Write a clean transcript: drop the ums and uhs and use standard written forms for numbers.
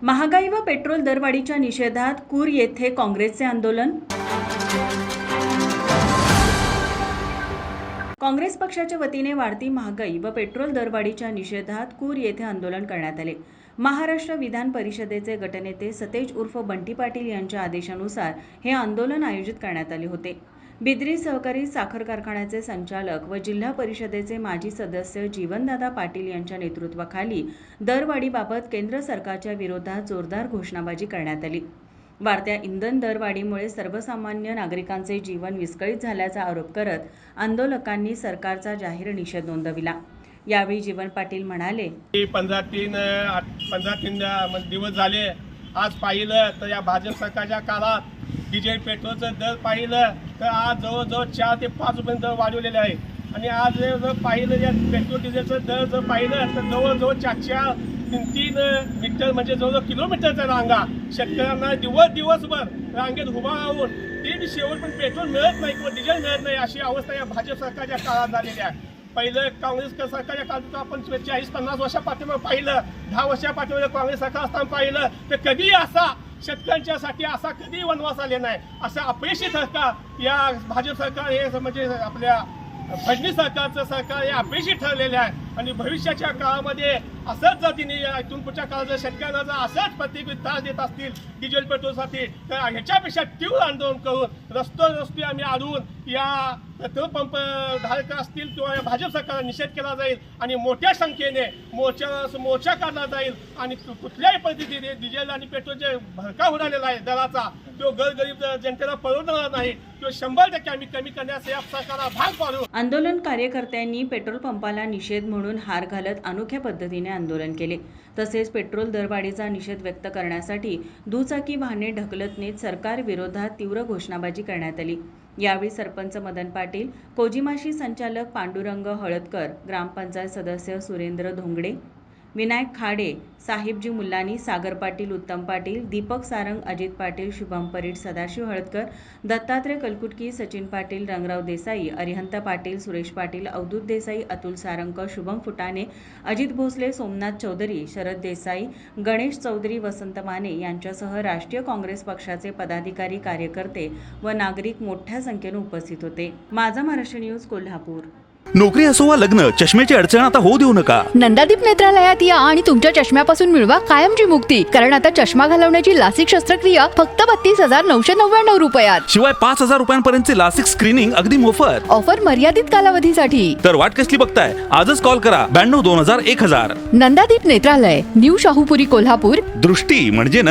महागाई व पेट्रोल दरवाढीच्या निषेधात कूर येथे काँग्रेसचे आंदोलन। काँग्रेस पक्षाच्या वतीने वाढती महागाई व पेट्रोल दरवाढीच्या निषेधात कूर येथे आंदोलन करण्यात आले। महाराष्ट्र विधान परिषदेचे गटनेते सतेज उर्फ बंटी पाटील यांच्या आदेशानुसार हे आंदोलन आयोजित करण्यात आले होते। बिद्री सहकारी साखर कारखान्याचे संचालक व जिल्हा परिषदेचे माजी सदस्य जीवनदादा पाटील यांच्या नेतृत्वाखाली दरवाढीबाबत केंद्र सरकारच्या विरोधात जोरदार घोषणाबाजी करण्यात आली। वाढत्या इंधन दरवाढीमुळे सर्वसामान्य नागरिकांचे जीवन विस्कळीत झाल्याचा आरोप करत आंदोलकांनी सरकारचा जाहीर निषेध नोंदविला। यावेळी जीवन पाटील म्हणाले, 15 दिवस झाले। आज पाहिलं तर या भाजप सरकारच्या काळात डिझेल पेट्रोलचं दर पाहिलं तर आज जवळजवळ 4 ते 5 रुपये दर वाढवलेले आहे। आणि आज जर पाहिलं या पेट्रोल डिझेलचं दर जर पाहिलं तर जवळजवळ 4-3 मीटर म्हणजे जवळजवळ किलोमीटरच्या रांगा शेतकऱ्यांना दिवसभर रांगेत उभा राहून ती शेवट पण पेट्रोल मिळत नाही किंवा डिझेल मिळत नाही अशी अवस्था या भाजप सरकारच्या काळात झालेली आहे। पहिलं काँग्रेस सरकारच्या काळात आपण 40-50 वर्षापाठीमागे पाहिलं, 10 वर्षापाठीमागे काँग्रेस सरकार असताना पाहिलं तर कधी असा शेतकऱ्यांच्यासाठी असा कधी वनवास आले नाही। असं अपयशी सरकार या भाजप सरकार हे म्हणजे आपल्या फडणवीस सरकारचं सरकार हे अपयशी ठरलेले आहे। आणि भविष्याच्या काळामध्ये असंच जर तिने इथून पुढच्या काळात जर शेतकऱ्यांना जर असंच प्रत्येक त्रास देत असतील डिझेल पेट्रोलसाठी तर ह्याच्यापेक्षा तीव्र आंदोलन करून रस्ते आम्ही अडवून या पेट्रोल पंप धारक असतील किंवा या भाजप सरकारचा निषेध केला जाईल आणि मोठ्या संख्येने मोर्चा काढला जाईल। आणि कुठल्याही पद्धतीने डिझेल आणि पेट्रोलचे भडका उडालेला आहे दराचा तो गरीब जनतेला परवडणार नाही, तो 100% आम्ही कमी करण्यास या सरकारला भाग पाडू। आंदोलन कार्यकर्त्यांनी पेट्रोल पंपाला निषेध म्हणून हार घालत अनोख्या पद्धतीने आंदोलन केले। तसेच पेट्रोल दरवाढीचा निषेध व्यक्त करण्यासाठी दुचाकी वाहने ढकलत नेत सरकार विरोधात तीव्र घोषणाबाजी करण्यात आली। यावेळी सरपंच मदन पाटील, कोजिमाशी संचालक पांडुरंग हळदकर, ग्रामपंचायत सदस्य सुरेंद्र धोंगडे, विनायक खाडे, साहिबजी मुल्लानी, सागर पाटील, उत्तम पाटील, दीपक सारंग, अजित पाटील, शुभम परीट, सदाशिव हळदकर, दत्तात्रय कलकुटकी, सचिन पाटील, रंगराव देसाई, अरिहंत पाटील, सुरेश पाटील, अवधूत देसाई, अतुल सारंग, शुभम फुटाणे, अजित भोसले, सोमनाथ चौधरी, शरद देसाई, गणेश चौधरी, वसंत माने यांच्यासह राष्ट्रीय काँग्रेस पक्षाचे पदाधिकारी, कार्यकर्ते व नागरिक मोठ्या संख्येने उपस्थित होते। माझा महाराष्ट्र न्यूज, कोल्हापूर। नोकरी असो वा लग्न, चष्म्याची अडचण आता होऊ देऊ नका। नंदादीप नेत्रालयात या आणि तुमच्या चष्म्यापासून मिळवा कायमची मुक्ती, कारण आता चष्मा घालवण्याची लासिक शस्त्रक्रिया फक्त 32,999 रुपयात, शिवाय 5,000 रुपयांपर्यंतचे लासिक स्क्रीनिंग अगदी मोफत। ऑफर मर्यादित कालावधीसाठी। तर वाट कसली बघताय, आजच कॉल करा 92 2000 1000। नंदादीप नेत्रालय, न्यू शाहूपुरी, कोल्हापूर। दृष्टी म्हणजे